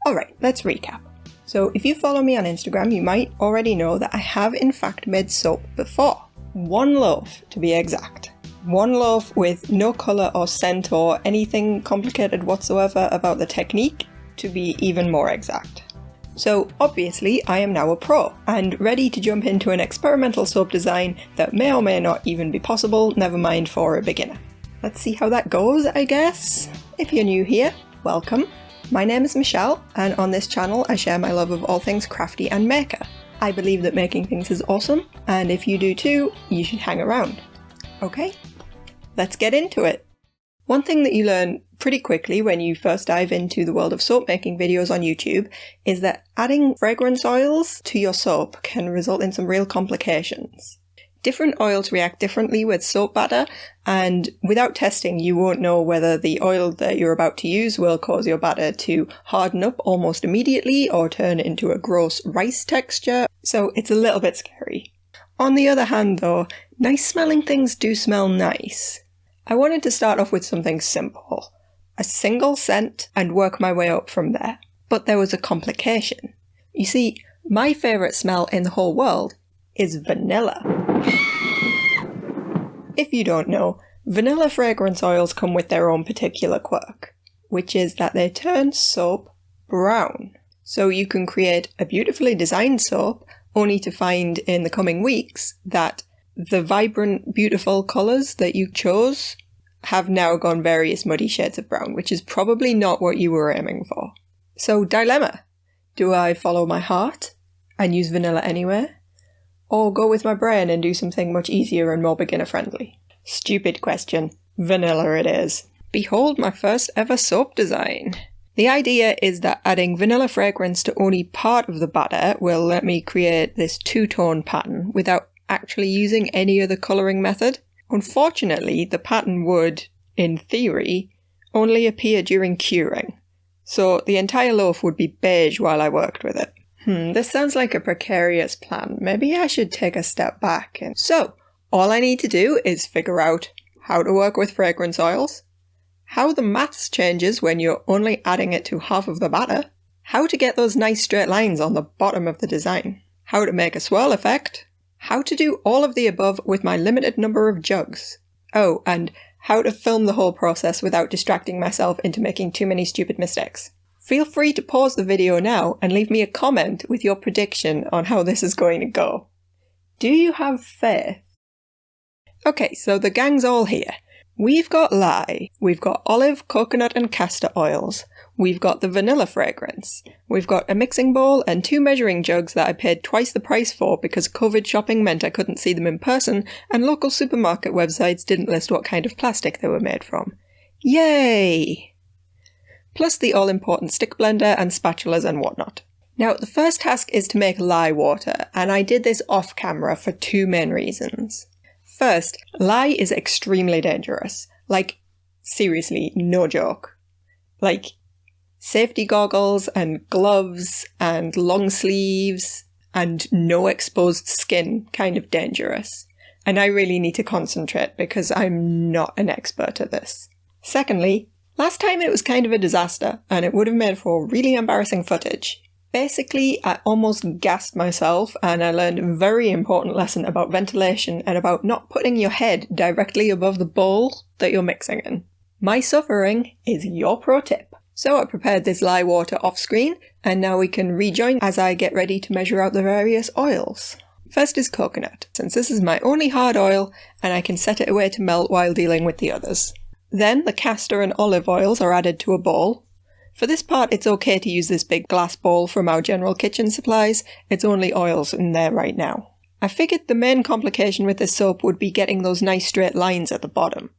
Alright, let's recap. So if you follow me on Instagram, you might already know that I have in fact made soap before. 1 loaf to be exact. 1 loaf with no colour or scent or anything complicated whatsoever about the technique, to be even more exact. So obviously I am now a pro, and ready to jump into an experimental soap design that may or may not even be possible, never mind for a beginner. Let's see how that goes, I guess. If you're new here, welcome. My name is Michelle, and on this channel I share my love of all things crafty and maker. I believe that making things is awesome, and if you do too, you should hang around. Okay, let's get into it. One thing that you learn pretty quickly when you first dive into the world of soap making videos on YouTube is that adding fragrance oils to your soap can result in some real complications. Different oils react differently with soap batter, and without testing you won't know whether the oil that you're about to use will cause your batter to harden up almost immediately or turn into a gross rice texture, so it's a little bit scary. On the other hand though, nice smelling things do smell nice. I wanted to start off with something simple, a single scent, and work my way up from there. But there was a complication. You see, my favourite smell in the whole world is vanilla. If you don't know, vanilla fragrance oils come with their own particular quirk, which is that they turn soap brown. So you can create a beautifully designed soap, only to find in the coming weeks that the vibrant, beautiful colours that you chose have now gone various muddy shades of brown, which is probably not what you were aiming for. So, dilemma. Do I follow my heart and use vanilla anyway? Or go with my brain and do something much easier and more beginner-friendly? Stupid question. Vanilla it is. Behold my first ever soap design. The idea is that adding vanilla fragrance to only part of the batter will let me create this two-tone pattern without actually using any other colouring method. Unfortunately, the pattern would, in theory, only appear during curing, so the entire loaf would be beige while I worked with it. This sounds like a precarious plan. Maybe I should take a step back. So, all I need to do is figure out how to work with fragrance oils, how the maths changes when you're only adding it to half of the batter, how to get those nice straight lines on the bottom of the design, how to make a swirl effect, how to do all of the above with my limited number of jugs. Oh, and how to film the whole process without distracting myself into making too many stupid mistakes. Feel free to pause the video now and leave me a comment with your prediction on how this is going to go. Do you have faith? Okay, so the gang's all here. We've got lye, we've got olive, coconut and castor oils, we've got the vanilla fragrance, we've got a mixing bowl and 2 measuring jugs that I paid twice the price for because COVID shopping meant I couldn't see them in person and local supermarket websites didn't list what kind of plastic they were made from. Yay! Plus the all-important stick blender and spatulas and whatnot. Now, the first task is to make lye water, and I did this off camera for 2 main reasons. First, lye is extremely dangerous. Like, seriously, no joke. Like, safety goggles and gloves and long sleeves and no exposed skin kind of dangerous. And I really need to concentrate because I'm not an expert at this. Secondly, last time it was kind of a disaster, and it would have made for really embarrassing footage. Basically, I almost gassed myself, and I learned a very important lesson about ventilation and about not putting your head directly above the bowl that you're mixing in. My suffering is your pro tip. So I prepared this lye water off screen, and now we can rejoin as I get ready to measure out the various oils. First is coconut, since this is my only hard oil, and I can set it away to melt while dealing with the others. Then the castor and olive oils are added to a bowl. For this part it's okay to use this big glass bowl from our general kitchen supplies, it's only oils in there right now. I figured the main complication with this soap would be getting those nice straight lines at the bottom.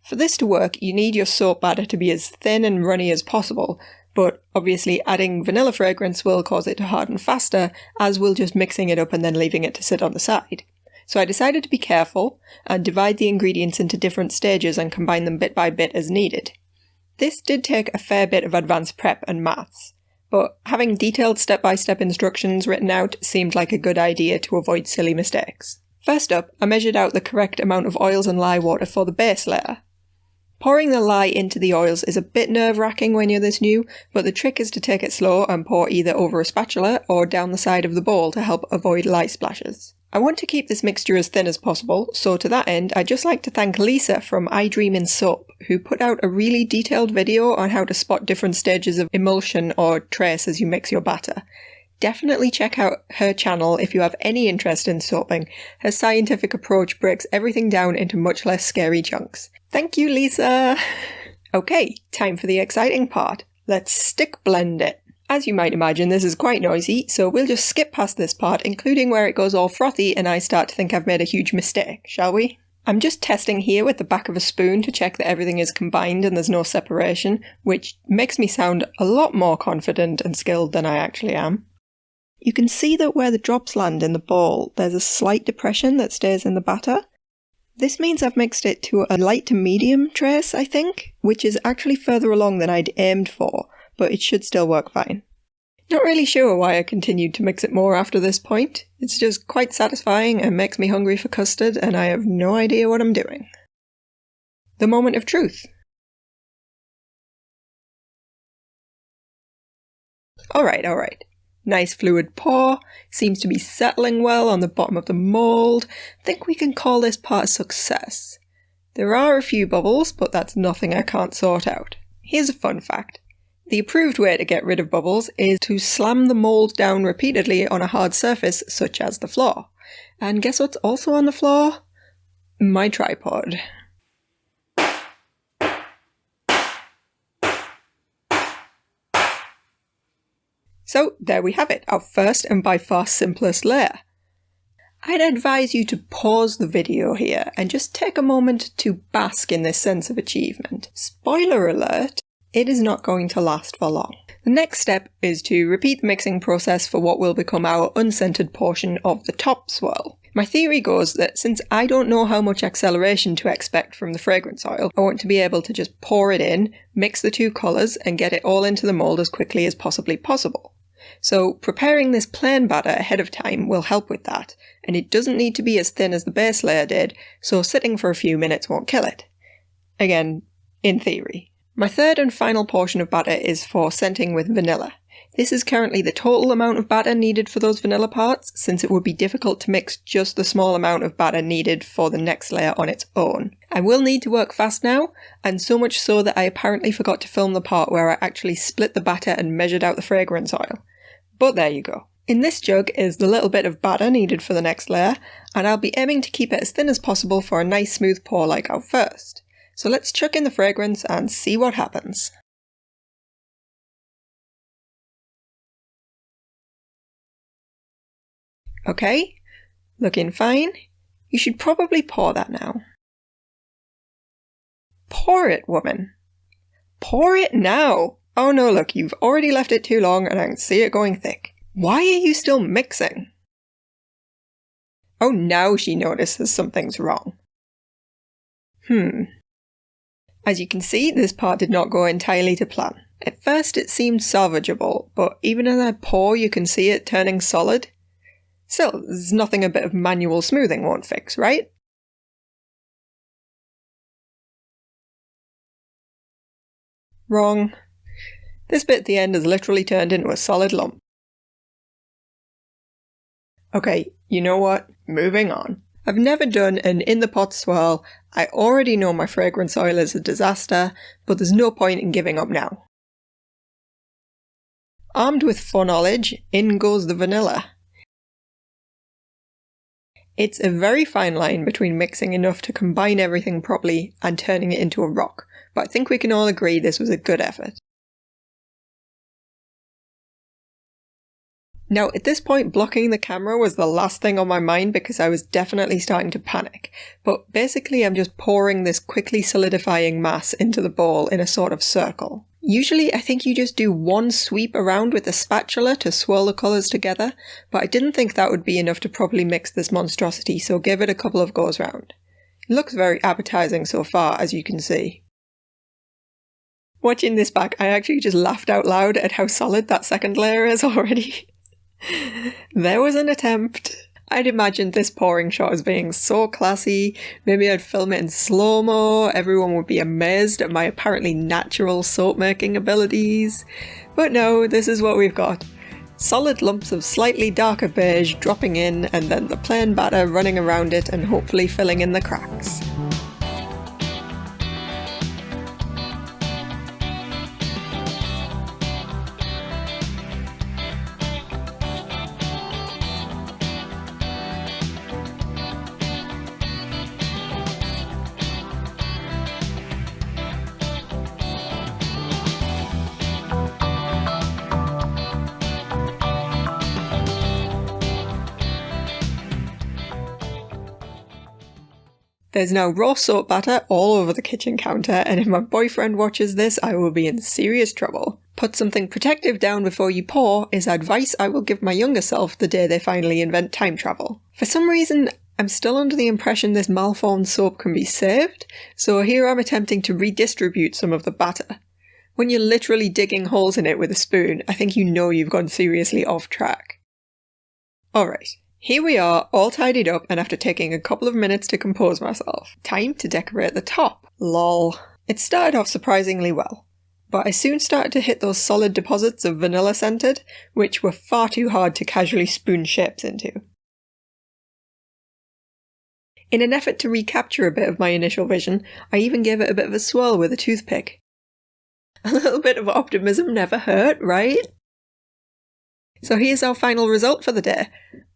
For this to work, you need your soap batter to be as thin and runny as possible, but obviously adding vanilla fragrance will cause it to harden faster, as will just mixing it up and then leaving it to sit on the side. So I decided to be careful and divide the ingredients into different stages and combine them bit by bit as needed. This did take a fair bit of advanced prep and maths, but having detailed step-by-step instructions written out seemed like a good idea to avoid silly mistakes. First up, I measured out the correct amount of oils and lye water for the base layer. Pouring the lye into the oils is a bit nerve-wracking when you're this new, but the trick is to take it slow and pour either over a spatula or down the side of the bowl to help avoid lye splashes. I want to keep this mixture as thin as possible, so to that end I'd just like to thank Lisa from I Dream in Soap, who put out a really detailed video on how to spot different stages of emulsion or trace as you mix your batter. Definitely check out her channel if you have any interest in soaping. Her scientific approach breaks everything down into much less scary chunks. Thank you, Lisa! Okay, time for the exciting part. Let's stick blend it. As you might imagine, this is quite noisy, so we'll just skip past this part, including where it goes all frothy and I start to think I've made a huge mistake, shall we? I'm just testing here with the back of a spoon to check that everything is combined and there's no separation, which makes me sound a lot more confident and skilled than I actually am. You can see that where the drops land in the bowl, there's a slight depression that stays in the batter. This means I've mixed it to a light to medium trace, I think, which is actually further along than I'd aimed for, but it should still work fine. Not really sure why I continued to mix it more after this point. It's just quite satisfying and makes me hungry for custard, and I have no idea what I'm doing. The moment of truth. Alright. Nice fluid pour, seems to be settling well on the bottom of the mould. Think we can call this part a success. There are a few bubbles, but that's nothing I can't sort out. Here's a fun fact. The approved way to get rid of bubbles is to slam the mould down repeatedly on a hard surface such as the floor. And guess what's also on the floor? My tripod. So there we have it, our first and by far simplest layer. I'd advise you to pause the video here and just take a moment to bask in this sense of achievement. Spoiler alert, it is not going to last for long. The next step is to repeat the mixing process for what will become our unscented portion of the top swirl. My theory goes that since I don't know how much acceleration to expect from the fragrance oil, I want to be able to just pour it in, mix the two colours and get it all into the mould as quickly as possibly possible. So preparing this plain batter ahead of time will help with that, and it doesn't need to be as thin as the base layer did, so sitting for a few minutes won't kill it. Again, in theory. My third and final portion of batter is for scenting with vanilla. This is currently the total amount of batter needed for those vanilla parts, since it would be difficult to mix just the small amount of batter needed for the next layer on its own. I will need to work fast now, and so much so that I apparently forgot to film the part where I actually split the batter and measured out the fragrance oil. But there you go. In this jug is the little bit of batter needed for the next layer, and I'll be aiming to keep it as thin as possible for a nice smooth pour like our first. So let's chuck in the fragrance and see what happens. Okay, looking fine. You should probably pour that now. Pour it, woman. Pour it now! Oh no, look, you've already left it too long and I can see it going thick. Why are you still mixing? Oh, now she notices something's wrong. As you can see, this part did not go entirely to plan. At first it seemed salvageable, but even as I pour you can see it turning solid. Still, there's nothing a bit of manual smoothing won't fix, right? Wrong. This bit at the end has literally turned into a solid lump. Okay, you know what? Moving on. I've never done an in the pot swirl. I already know my fragrance oil is a disaster, but there's no point in giving up now. Armed with foreknowledge, in goes the vanilla. It's a very fine line between mixing enough to combine everything properly and turning it into a rock, but I think we can all agree this was a good effort. Now, at this point, blocking the camera was the last thing on my mind because I was definitely starting to panic. But basically, I'm just pouring this quickly solidifying mass into the bowl in a sort of circle. Usually, I think you just do one sweep around with a spatula to swirl the colours together, but I didn't think that would be enough to properly mix this monstrosity, so gave it a couple of goes round. It looks very appetising so far, as you can see. Watching this back, I actually just laughed out loud at how solid that second layer is already. There was an attempt. I'd imagined this pouring shot as being so classy. Maybe I'd film it in slow-mo, everyone would be amazed at my apparently natural soap making abilities. But no, this is what we've got. Solid lumps of slightly darker beige dropping in, and then the plain batter running around it and hopefully filling in the cracks. There's now raw soap batter all over the kitchen counter, and if my boyfriend watches this, I will be in serious trouble. Put something protective down before you pour is advice I will give my younger self the day they finally invent time travel. For some reason, I'm still under the impression this malformed soap can be saved, so here I'm attempting to redistribute some of the batter. When you're literally digging holes in it with a spoon, I think you know you've gone seriously off track. Alright. Here we are, all tidied up, and after taking a couple of minutes to compose myself. Time to decorate the top. Lol. It started off surprisingly well, but I soon started to hit those solid deposits of vanilla scented, which were far too hard to casually spoon shapes into. In an effort to recapture a bit of my initial vision, I even gave it a bit of a swirl with a toothpick. A little bit of optimism never hurt, right? So here's our final result for the day.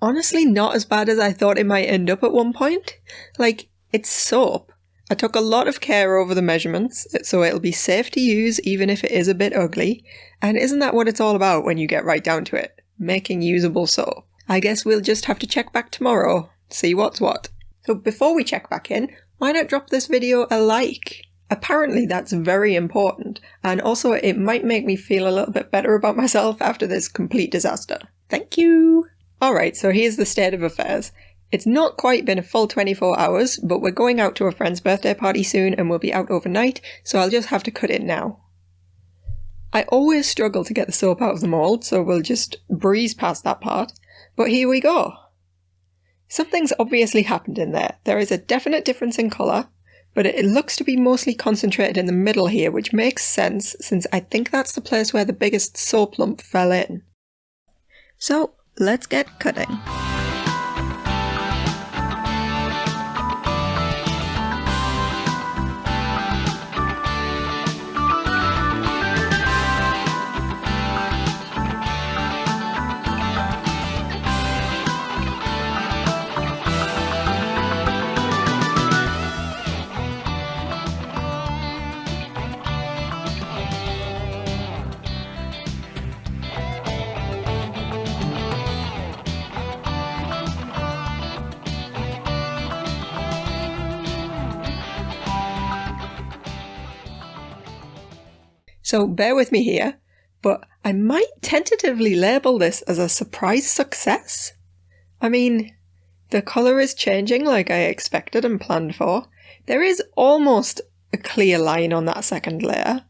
Honestly, not as bad as I thought it might end up at one point. Like, it's soap. I took a lot of care over the measurements, so it'll be safe to use even if it is a bit ugly. And isn't that what it's all about when you get right down to it? Making usable soap. I guess we'll just have to check back tomorrow, see what's what. So before we check back in, why not drop this video a like? Apparently that's very important, and also it might make me feel a little bit better about myself after this complete disaster. Thank you! Alright, so here's the state of affairs. It's not quite been a full 24 hours, but we're going out to a friend's birthday party soon and we'll be out overnight, so I'll just have to cut it now. I always struggle to get the soap out of the mould, so we'll just breeze past that part. But here we go. Something's obviously happened in there. There is a definite difference in colour, but it looks to be mostly concentrated in the middle here, which makes sense since I think that's the place where the biggest soap lump fell in. So, let's get cutting. So bear with me here, but I might tentatively label this as a surprise success. I mean, the colour is changing like I expected and planned for. There is almost a clear line on that second layer.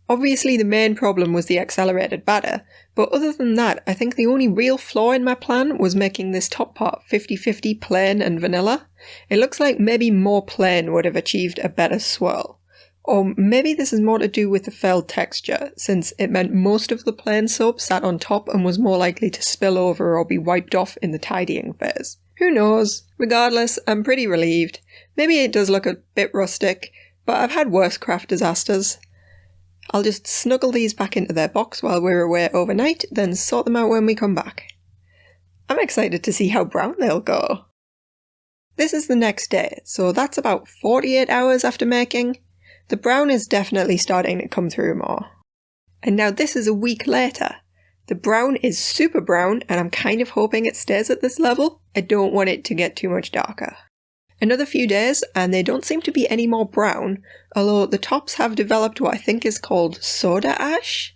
Obviously the main problem was the accelerated batter, but other than that, I think the only real flaw in my plan was making this top part 50-50 plain and vanilla. It looks like maybe more plain would have achieved a better swirl. Or maybe this is more to do with the felled texture, since it meant most of the plain soap sat on top and was more likely to spill over or be wiped off in the tidying phase. Who knows? Regardless, I'm pretty relieved. Maybe it does look a bit rustic, but I've had worse craft disasters. I'll just snuggle these back into their box while we're away overnight, then sort them out when we come back. I'm excited to see how brown they'll go. This is the next day, so that's about 48 hours after making. The brown is definitely starting to come through more. And now this is a week later. The brown is super brown and I'm kind of hoping it stays at this level. I don't want it to get too much darker. Another few days and they don't seem to be any more brown, although the tops have developed what I think is called soda ash.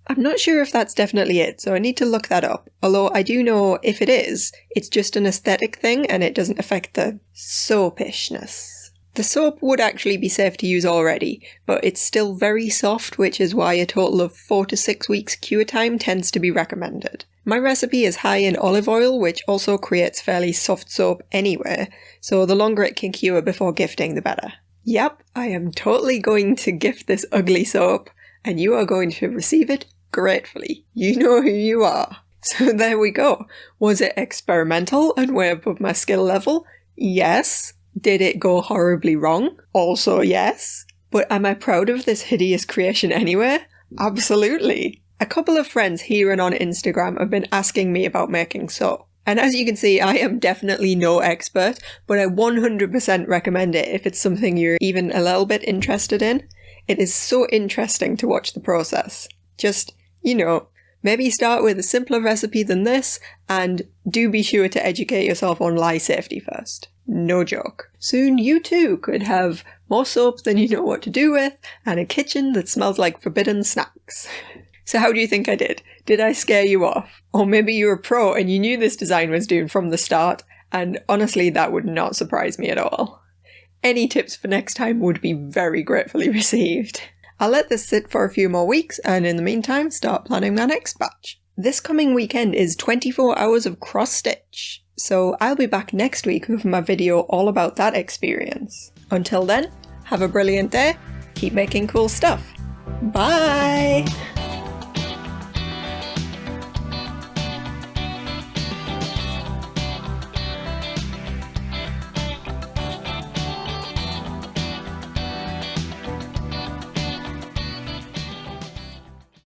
I'm not sure if that's definitely it, so I need to look that up, although I do know if it is, it's just an aesthetic thing and it doesn't affect the soapishness. The soap would actually be safe to use already, but it's still very soft, which is why a total of 4 to 6 weeks cure time tends to be recommended. My recipe is high in olive oil, which also creates fairly soft soap anyway, so the longer it can cure before gifting, the better. Yep, I am totally going to gift this ugly soap, and you are going to receive it gratefully. You know who you are. So there we go. Was it experimental and way above my skill level? Yes. Did it go horribly wrong? Also yes. But am I proud of this hideous creation anyway? Absolutely. A couple of friends here and on Instagram have been asking me about making soap. And as you can see, I am definitely no expert, but I 100% recommend it if it's something you're even a little bit interested in. It is so interesting to watch the process. Just, maybe start with a simpler recipe than this, and do be sure to educate yourself on lye safety first. No joke. Soon you too could have more soap than you know what to do with, and a kitchen that smells like forbidden snacks. So how do you think I did? Did I scare you off? Or maybe you're a pro and you knew this design was doomed from the start, and honestly that would not surprise me at all. Any tips for next time would be very gratefully received. I'll let this sit for a few more weeks, and in the meantime start planning my next batch. This coming weekend is 24 hours of cross-stitch, so I'll be back next week with my video all about that experience. Until then, have a brilliant day, keep making cool stuff. Bye!